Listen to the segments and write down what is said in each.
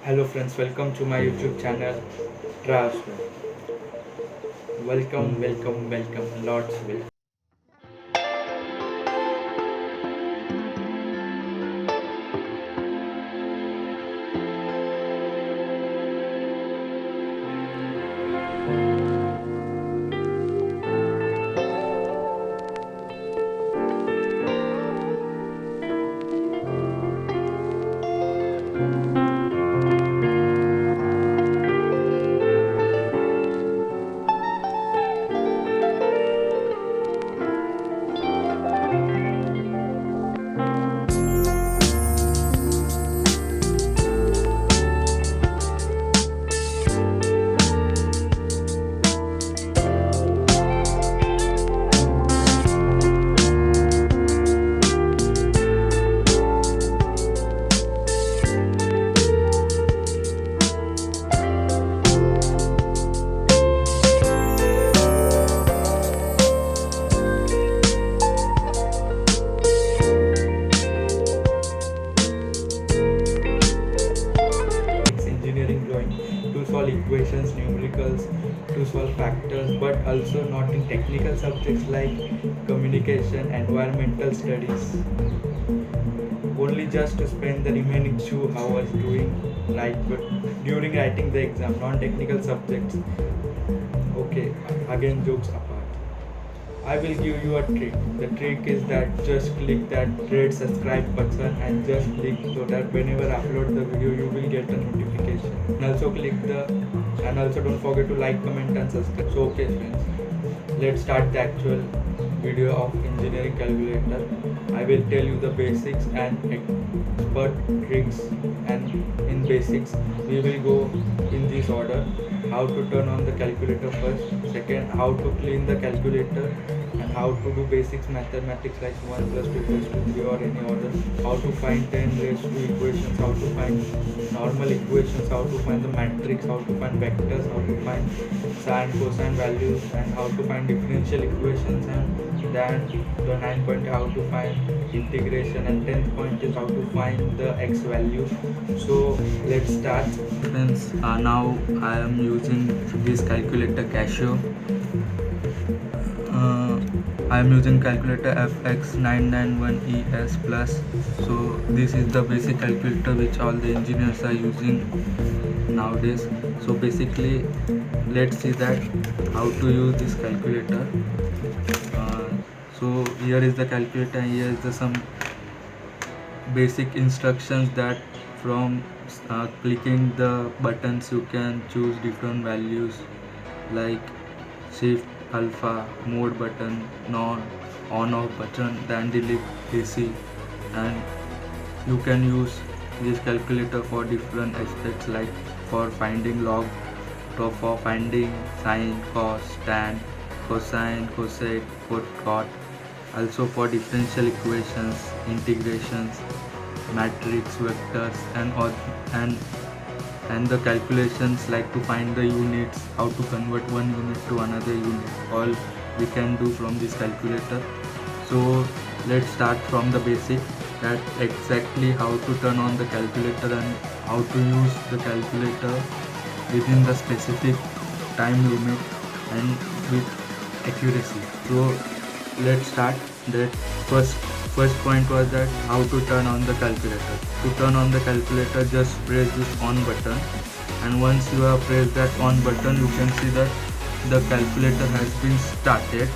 Hello friends, welcome to my YouTube channel Trash. Welcome, lots welcome. It's engineering drawing to solve equations, numericals, to solve factors, but also not in technical subjects like communication, environmental studies. Only just to spend the remaining 2 hours doing like during writing the exam, non-technical subjects. Okay, again jokes apart. I will give you a trick. The trick is that just click that red subscribe button and just click so that whenever I upload the video you will get a notification. And also don't forget to like, comment and subscribe. So okay friends, let's start the actual video of engineering calculator. I will tell you the basics and expert tricks, and in basics we will go in this order: how to turn on the calculator first, second how to clean the calculator, and how to do basics mathematics like 1 plus 2 plus 2 3 or any order, how to find 10 raised to equations, how to find normal equations, how to find the matrix, how to find vectors, how to find sine cosine values, and how to find differential equations, and then the 9 point how to find integration, and 10th point is how to find the x value. So let's start friends. Now I am using this calculator Casio. I am using calculator FX991ES Plus. So this is the basic calculator which all the engineers are using nowadays. So basically let's see that how to use this calculator. So here is the calculator, here is the some basic instructions that from clicking the buttons you can choose different values like shift, alpha, mode button, non, on off button, then delete AC, and you can use this calculator for different aspects like for finding log, for finding sine, cos, tan, cosine, cosec, cot, also for differential equations, integrations, matrix, vectors, and the calculations like to find the units, how to convert one unit to another unit, all we can do from this calculator. So let's start from the basic, that exactly how to turn on the calculator and how to use the calculator within the specific time limit and with accuracy. So let's start. That first point was that how to turn on the calculator. To turn on the calculator, just press this on button, and once you have pressed that on button you can see that the calculator has been started.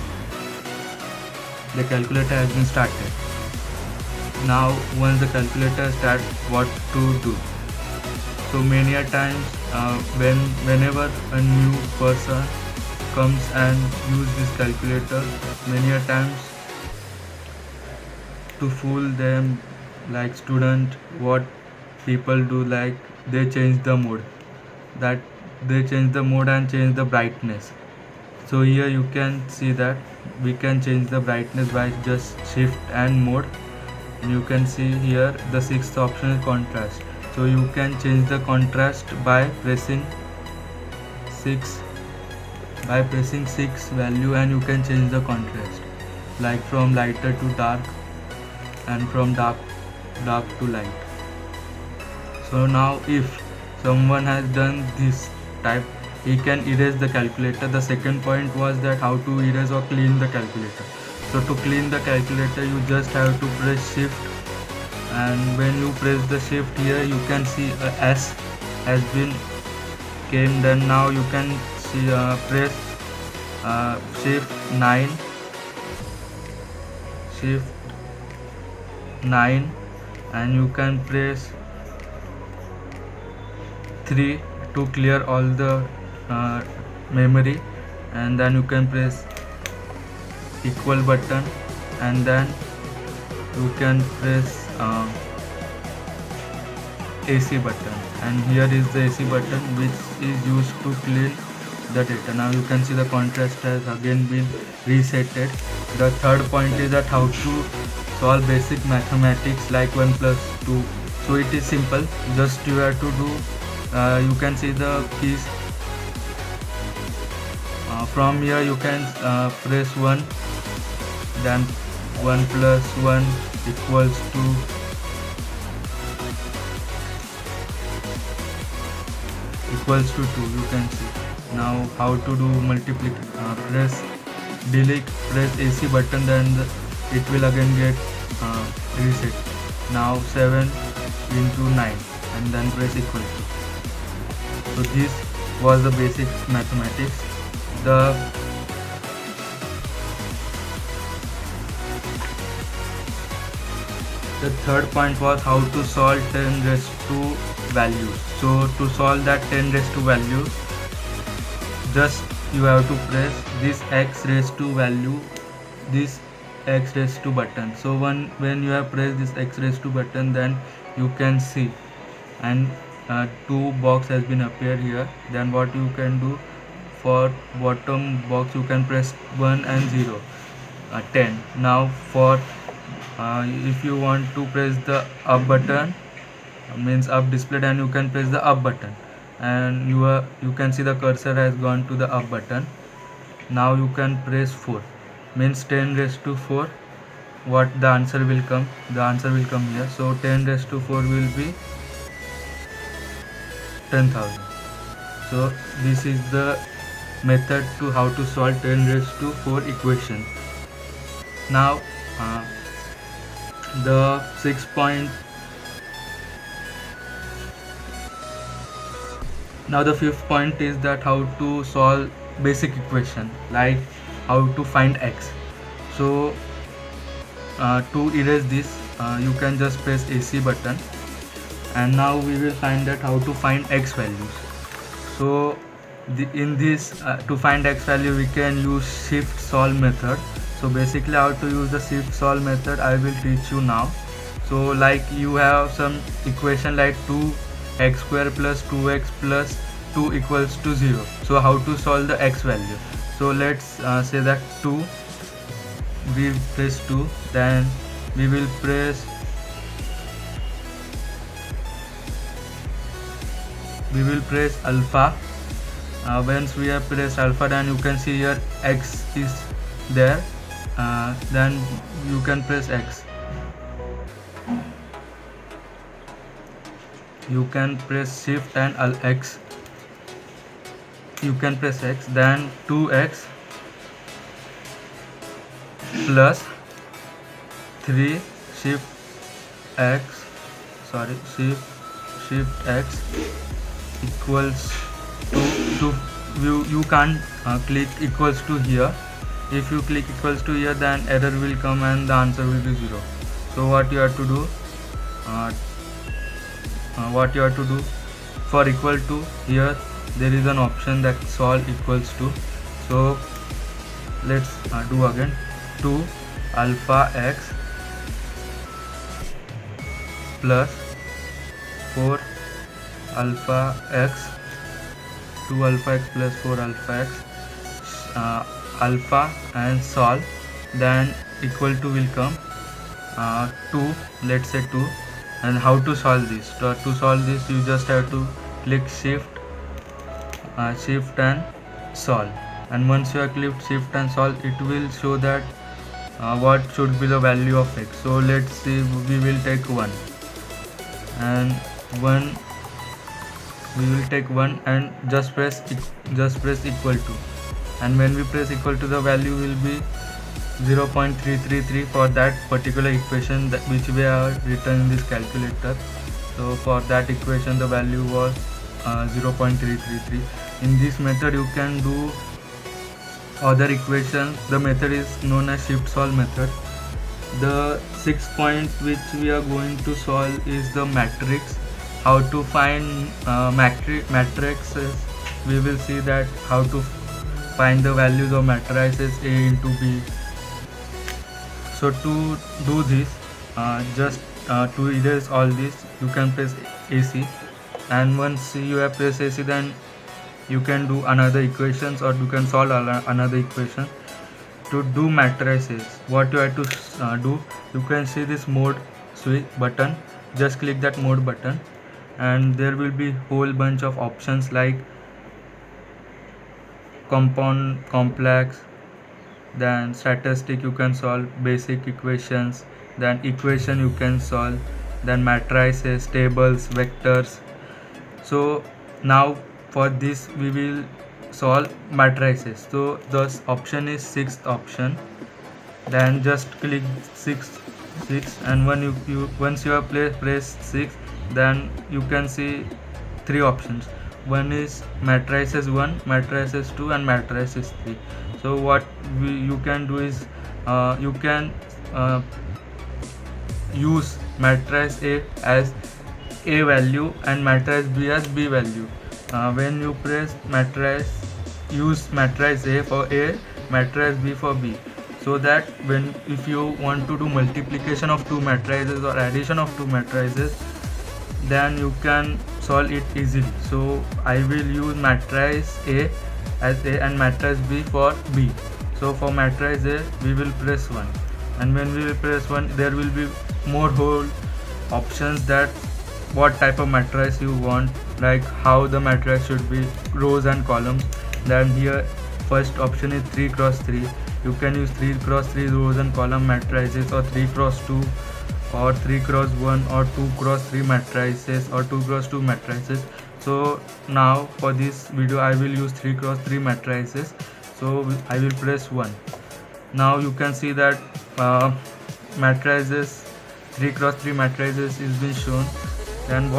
Now once the calculator starts, what to do? So many a times whenever a new person comes and use this calculator, many a times to fool them, like student, what people do, like they change the mode, and change the brightness. So here you can see that we can change the brightness by just shift and mode. And you can see here the sixth option is contrast. So you can change the contrast by pressing 6 value, and you can change the contrast like from lighter to dark and from dark to light. So now if someone has done this type, he can erase the calculator. The second point was that how to erase or clean the calculator. So to clean the calculator, you just have to press shift, and when you press the shift here, you can see a S has been came. Then now you can see press shift 9, and you can press 3 to clear all the memory, and then you can press equal button, and then you can press AC button, and here is the AC button which is used to clean the data. Now you can see the contrast has again been resetted. The third point is that how to solve basic mathematics like 1 plus 2. So it is simple, just you have to do, you can see the keys. From here you can press 1, then 1 plus 1 equals to equals to 2. You can see now how to do multiplication. Press delete, press AC button, then it will again get reset. Now 7 into 9, and then press equal to. So this was the basic mathematics. The third point was how to solve 10 raised to values. So to solve that 10 raised to value, just you have to press this x raised to value, this x raised to button. So when you have pressed this x raised to button, then you can see, and 2 box has been appeared here. Then what you can do, for bottom box you can press 1 and 0, 10. Now for if you want to press the up button, means up display, then you can press the up button, and you can see the cursor has gone to the up button. Now you can press 4, means 10 raised to 4. What the answer will come? The answer will come here. So 10 raised to 4 will be 10,000. So this is the method to how to solve 10 raised to 4 equation. Now the 6th point. Now the 5th point is that how to solve basic equation, like how to find x. So to erase this, you can just press AC button, and now we will find that how to find x values. So in this to find x value, we can use shift solve method. So basically how to use the shift solve method I will teach you now. So like you have some equation like 2x square plus 2x plus 2 equals to 0. So how to solve the x value? So let's say that 2, we press 2, then we will press alpha. Once we have pressed alpha, then you can see here x is there, then you can press x. You can press shift and x. You can press x, then 2x plus 3 shift x equals to you can't click equals to here. If you click equals to here, then error will come and the answer will be 0. So what you have to do, for equal to, here there is an option that solve equals to. So let's do again. 2 alpha x plus 4 alpha x, 2 alpha x plus 4 alpha x, alpha and solve, then equal to will come 2, let's say 2. And how to solve this? To solve this, you just have to click shift and solve, and once you have clicked shift and solve, it will show that what should be the value of x. So let's see, we will take 1, and 1 we will take 1 and just press equal to, and when we press equal to, the value will be 0.333 for that particular equation which we have written in this calculator. So for that equation the value was 0.333. In this method you can do other equations. The method is known as shift solve method. The 6th point which we are going to solve is the matrix. How to find matrices. We will see that how to find the values of matrices A into B. So to do this, just to erase all this, you can press AC, and once you have pressed AC, then you can do another equations, or you can solve another equation. To do matrices, what you have to do, you can see this mode switch button. Just click that mode button, and there will be whole bunch of options like compound, complex, then statistic you can solve, basic equations, then equation you can solve, then matrices, tables, vectors. So now for this we will solve matrices. So the option is 6th option, then just click 6, and when once you have pressed 6, then you can see 3 options. One is matrices 1, matrices 2, and matrices 3. So what you can do is you can use matrix A as A value and matrix B as B value. When you press matrix, use matrix A for A, matrix B for B, so that if you want to do multiplication of two matrices or addition of two matrices, then you can solve it easily. So I will use matrix A as A and matrix B for B. So for matrix A we will press 1, and when we will press 1, there will be more whole options that what type of matrix you want, like how the matrix should be, rows and columns. Then here first option is 3 cross 3. You can use 3 cross 3 rows and column matrices, or 3 cross 2, or 3 cross 1, or 2 cross 3 matrices, or 2 cross 2 matrices. So now for this video I will use 3 cross 3 matrices. So I will press 1. Now you can see that matrices, 3 cross 3 matrices is being shown. Then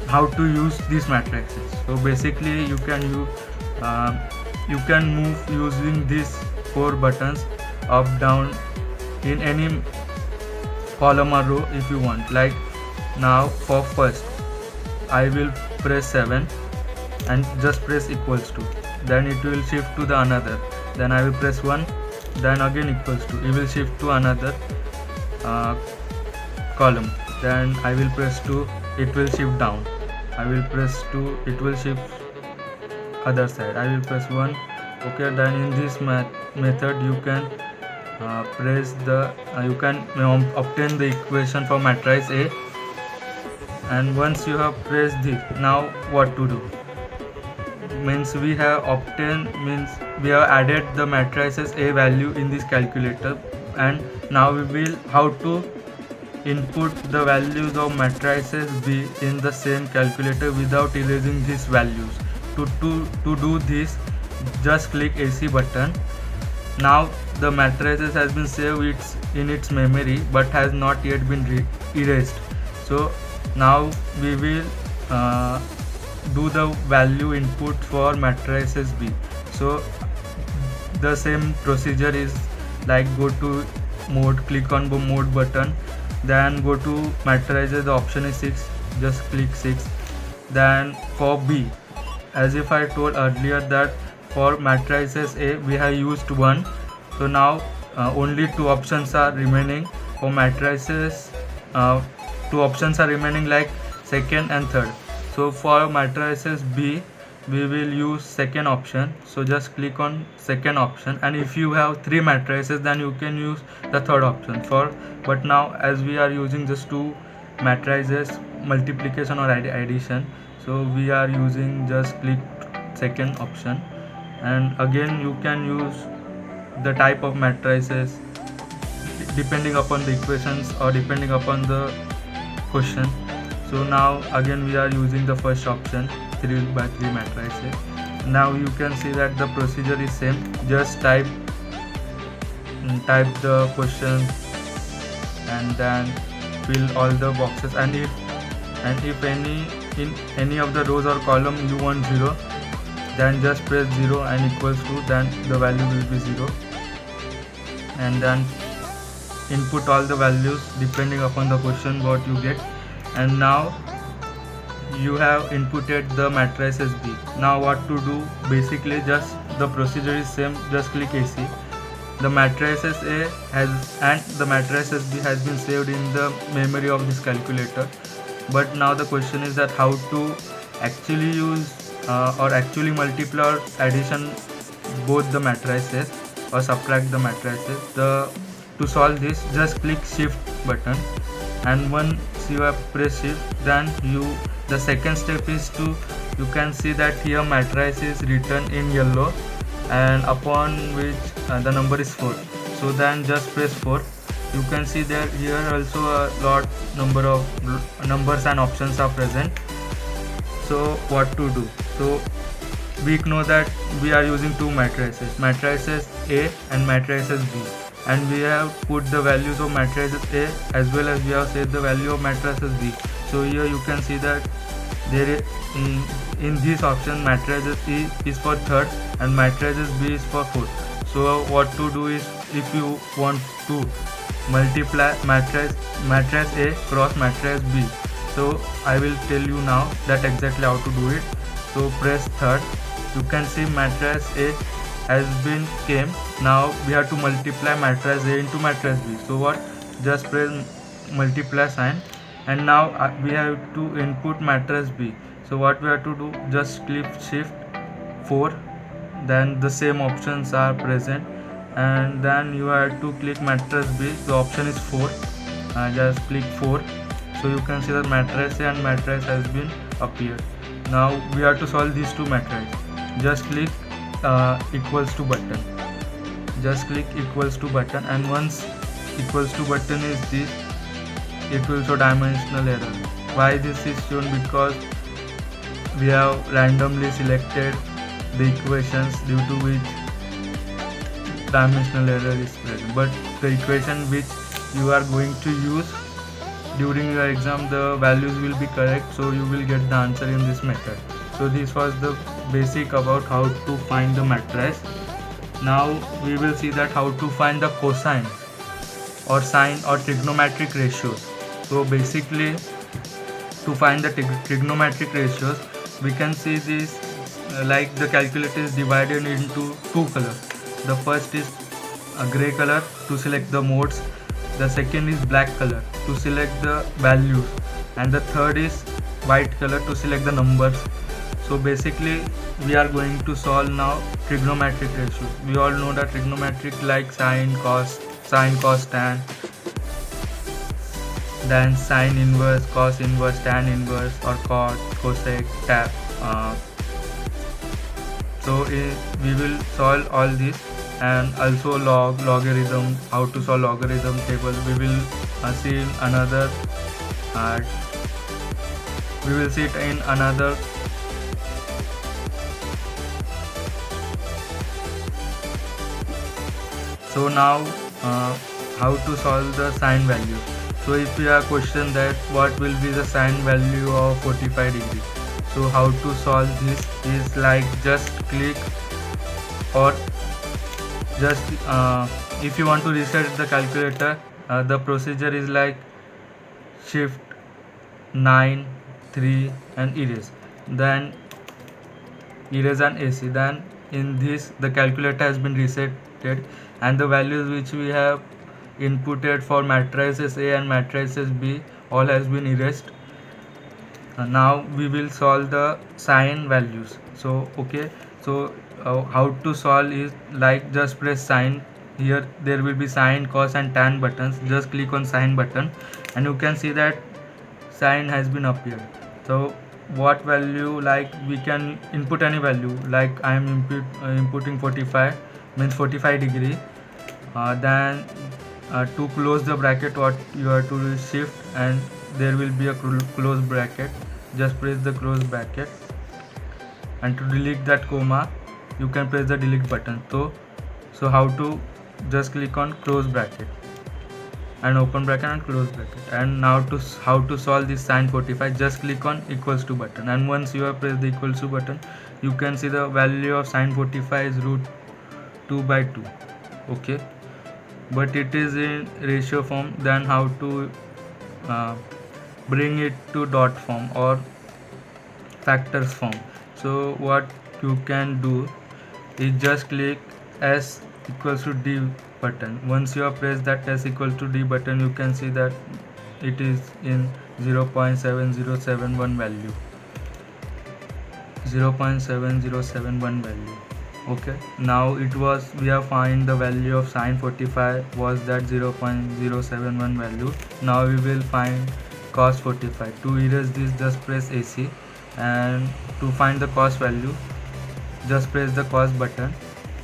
how to use these matrices? So basically you can move using these 4 buttons, up, down, in any column or row if you want. Like now for first I will press 7 and just press equals to, then it will shift to the another. Then I will press 1, then again equals to, it will shift to another column. Then I will press 2, it will shift down. I will press 2, it will shift other side. I will press 1. Okay, then in this method you can you can obtain the equation for matrix A. And once you have pressed this, now what to do? Means we have added the matrices A value in this calculator, and now we will how to input the values of matrices B in the same calculator without erasing these values. To do this, just click AC button. Now the matrices has been saved in its memory but has not yet been erased. So now we will do the value input for matrices B. So the same procedure is like, go to mode, click on the mode button, then go to matrices, the option is 6, just click 6. Then for B, as if I told earlier that for matrices A we have used 1, so now only 2 options are remaining. For matrices 2 options are remaining, like second and third. So for matrices B we will use second option, so just click on second option, and if you have 3 matrices then you can use the third option. But now as we are using just 2 matrices, multiplication or addition, so we are using just click second option. And again you can use the type of matrices depending upon the equations or depending upon the question. So now again we are using the first option, 3 by 3 matrices. Now you can see that the procedure is same. Just type the question and then fill all the boxes, and if in any of the rows or column you want 0, then just press 0 and equals to, then the value will be 0, and then input all the values depending upon the question what you get. And now you have inputted the matrices B. Now what to do? Basically just the procedure is same. Just click AC. The matrices A and the matrices B has been saved in the memory of this calculator. But now the question is that how to actually use or actually multiply or addition both the matrices or subtract the matrices. To solve this, just click shift button, and once you have pressed shift, then the second step is you can see that here matrix is written in yellow and upon which the number is 4. So then just press 4. You can see that here also a lot number of numbers and options are present. So what to do? So we know that we are using two matrices A and matrices B, and we have put the values of matrices A as well as we have set the value of matrices B. So here you can see that there is in this option matrices E is for third and matrices B is for fourth. So what to do is, if you want to multiply matrix A cross matrix B, so I will tell you now that exactly how to do it. So press third. You can see matrix A has been came. Now we have to multiply matrix A into matrix B. So what? Just press multiply sign, and now we have to input matrix B. So what we have to do? Just click shift 4. Then the same options are present, and then you have to click matrix B. The option is 4. Just click 4. So you can see that matrix A and matrix has been appeared. Now we have to solve these two matrices. Just click equals to button. Just click equals to button, and once equals to button is this, it will show dimensional error. Why this is shown? Because we have randomly selected the equations due to which dimensional error is present. But the equation which you are going to use during your exam, the values will be correct, so you will get the answer in this method. So this was the basic about how to find the matrix. Now we will see that how to find the cosine or sine or trigonometric ratios. So basically, to find the trigonometric ratios, we can see this like the calculator is divided into two colors. The first is a gray color to select the modes, the second is black color to select the values, and the third is white color to select the numbers. So basically we are going to solve now trigonometric ratios. We all know that trigonometric like sine, cos, tan, then sine inverse, cos inverse, tan inverse, or cot, cosec, tan. So we will solve all this, and also logarithm, how to solve logarithm table. We will see in another we will see it in another So now how to solve the sine value. So if you are questioned that what will be the sine value of 45 degrees, so how to solve this is like just click, or just if you want to reset the calculator, the procedure is like shift 9, 3 and erase, then erase and AC. Then in this the calculator has been resetted, and the values which we have inputted for matrices A and matrices B all has been erased. Now we will solve the sine values. So okay, so how to solve is like just press sine. Here there will be sine, cos and tan buttons. Just click on sine button, and you can see that sine has been appeared. So what value, like we can input any value, like I am inputting 45, means 45 degree. Then to close the bracket, what you have to do is shift and there will be a close bracket. Just press the close bracket, and to delete that comma you can press the delete button. So how to, just click on close bracket and open bracket and close bracket. And now to how to solve this sine 45, just click on equals to button, and once you have pressed the equals to button, you can see the value of sine 45 is root 2 by 2. Okay, but it is in ratio form. Then how to bring it to dot form or factors form? So what you can do is just click S equals to D button. Once you have pressed that S equals to D button, you can see that it is in 0.7071 value. 0.7071 value. Okay, now we have find the value of sine 45 was that 0.071 value. Now we will find cos 45. To erase this, just press AC, and to find the cos value, just press the cos button,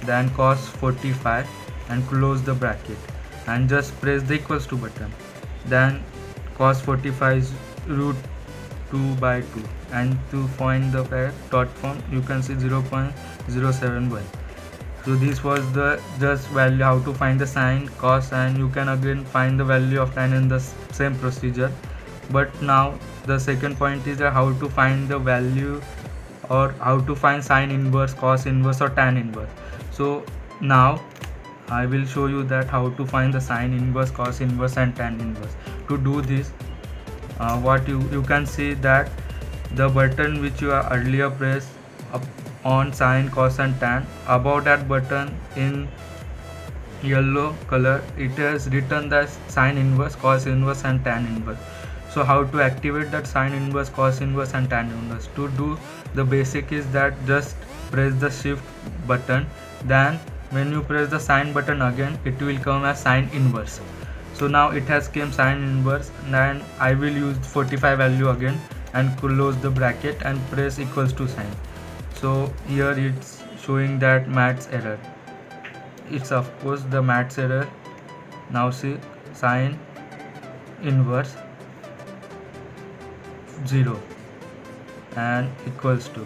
then cos 45 and close the bracket, and just press the equals to button. Then cos 45 is root 2 by 2, and to find the dot form, you can see 0.071. So this was the just value how to find the sine, cos, and you can again find the value of tan in the same procedure. But now the second point is that how to find the value, or how to find sine inverse, cos inverse, or tan inverse. So now I will show you that how to find the sine inverse, cos inverse, and tan inverse. To do this, what you can see that the button which you are earlier pressed on sine, cos, and tan, above that button in yellow color, it has written that sine inverse, cos inverse, and tan inverse. So how to activate that sine inverse, cos inverse, and tan inverse? To do, the basic is that just press the shift button, then when you press the sine button again, it will come as sine inverse. So now it has came sine inverse, and I will use 45 value again and close the bracket and press equals to sign. So here it's showing that maths error. It's of course the maths error. Now see sine inverse 0 and equals to,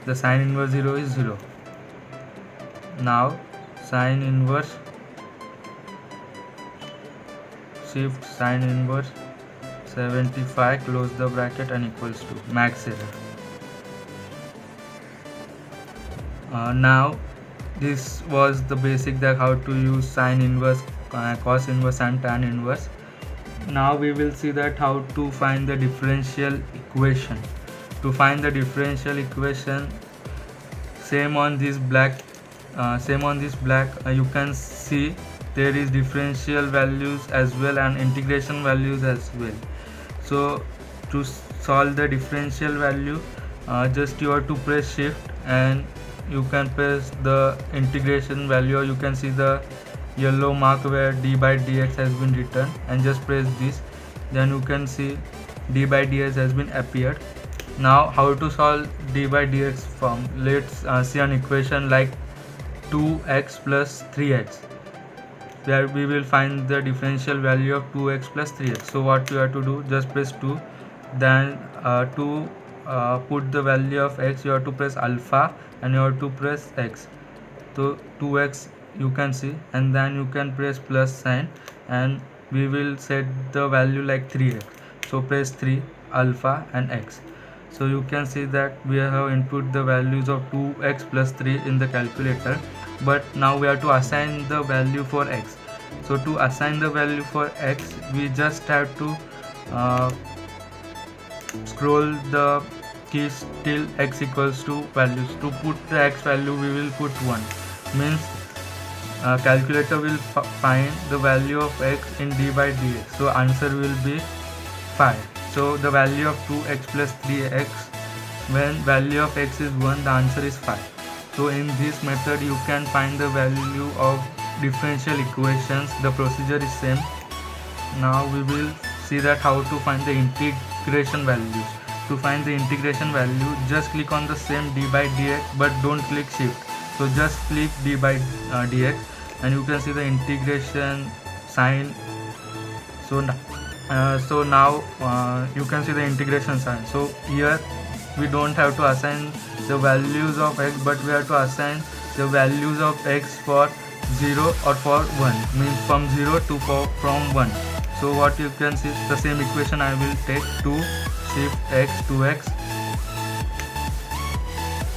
the sine inverse 0 is 0. Now sine inverse, shift sine inverse 75, close the bracket, and equals to max error. Now this was the basic, that how to use sine inverse, cos inverse, and tan inverse. Now we will see that how to find the differential equation. To find the differential equation, same on this black, you can see there is differential values as well and integration values as well. So to solve the differential value, just you have to press shift, and you can press the integration value, or you can see the yellow mark where d by dx has been written, and just press this, then you can see d by dx has been appeared. Now how to solve d by dx form? Let's see an equation like 2x plus 3x, where we will find the differential value of 2x plus 3x. So what you have to do, just press 2, then to put the value of x, you have to press alpha, and you have to press x. So 2x you can see, and then you can press plus sign, and we will set the value like 3x. So press 3, alpha, and x. So you can see that we have input the values of 2x plus 3 in the calculator, but now we have to assign the value for x. So to assign the value for x, we just have to scroll the keys till x equals to values. To put the x value, we will put 1, means calculator will find the value of x in d by dx. So answer will be 5. So the value of 2x plus 3x, when value of x is 1, the answer is 5. So in this method you can find the value of differential equations. The procedure is same. Now we will see that how to find the integration values. To find the integration value, just click on the same d by dx, but don't click shift. So just click d by dx, and you can see the integration sign. So So now you can see the integration sign. So here we don't have to assign the values of x, but we have to assign the values of x for 0 or for 1, means from 0 to from 1. So what you can see, the same equation I will take 2 shift x 2x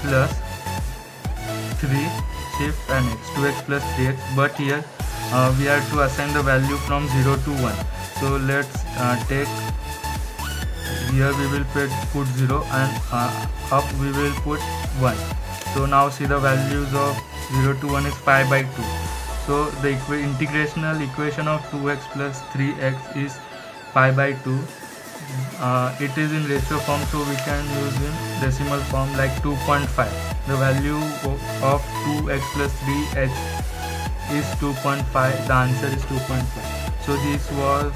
plus 3 shift and x 2x plus 3x, but here we have to assign the value from 0 to 1. So let's take here we will put 0 and up we will put 1. So now see the values of 0 to 1 is 5 by 2. So the integrational equation of 2x plus 3x is 5 by 2. It is in ratio form, so we can use in decimal form like 2.5. The value of 2x plus 3x is 2.5. The answer is 2.5. So this was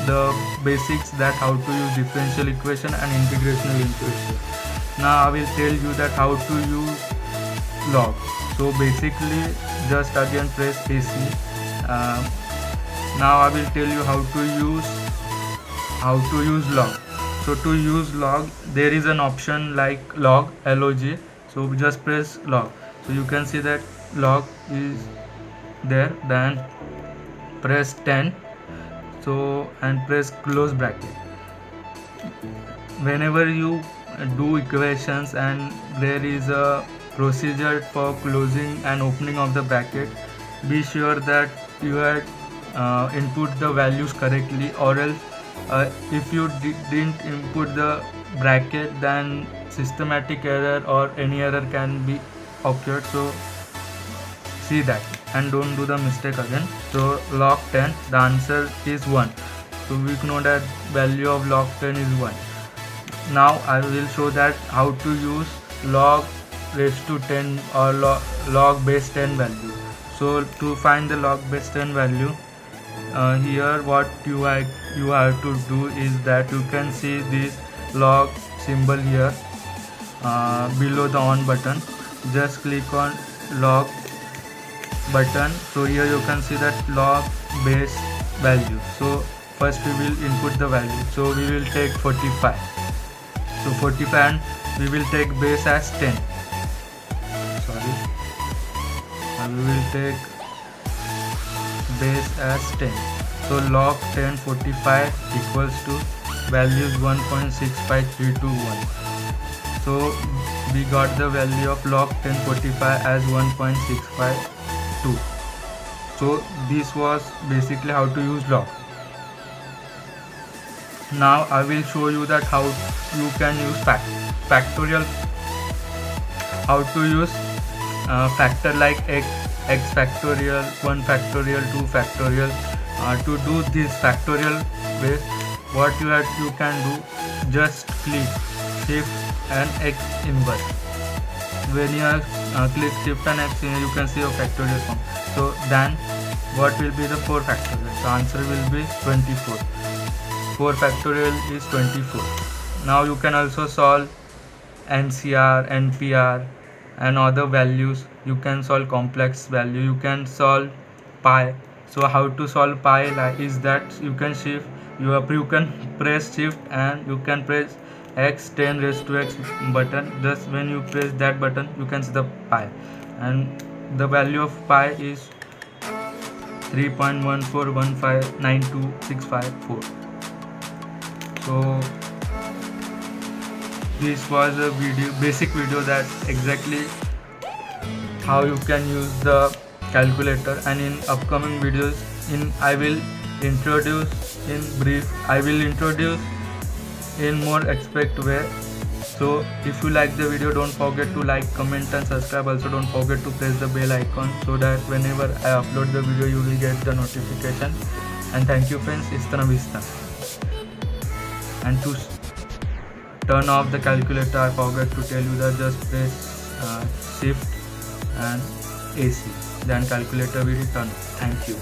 the basics that how to use differential equation and integrational equation. Now I will tell you that how to use log. So basically just again press AC. Now I will tell you how to use log. So to use log, there is an option like log, log. So just press log. So you can see that log is there. Then press 10. So and press close bracket. Whenever you do equations and there is a procedure for closing and opening of the bracket, be sure that you had input the values correctly, or else if you didn't input the bracket, then systematic error or any error can be occurred. So see that and don't do the mistake again. So log 10, the answer is 1. So we know that value of log 10 is 1. Now I will show that how to use log raised to 10 or log base 10 value. So to find the log base 10 value, here what you have to do is that you can see this log symbol here below the on button. Just click on log button. So here you can see that log base value. So first we will input the value. So we will take 45. So 45 and we will take base as 10. Sorry. And we will take base as 10. So log 10 45 equals to value is 1.65321. So we got the value of log 10 45 as 1.652. So this was basically how to use log. Now I will show you that how you can use factorial. How to use factor like x factorial, 1 factorial, 2 factorial. To do this factorial base, what you can do, just click shift and x inverse. When you click shift and x, you can see a factorial form. So then what will be the 4 factorial? The answer will be 24. 4 factorial is 24. Now you can also solve NCR, NPR and other values. You can solve complex value. You can solve pi. So how to solve pi is that you can press shift and you can press x 10 raised to x button. Just when you press that button, you can see the pi, and the value of pi is 3.141592654. So this was a basic video that exactly how you can use the calculator, and in upcoming videos I will introduce in more expert way. So if you like the video, don't forget to like, comment and subscribe. Also don't forget to press the bell icon so that whenever I upload the video you will get the notification. And thank you friends. Hasta vista. And to turn off the calculator, I forgot to tell you that just press shift and AC, then calculator will turn. Thank you.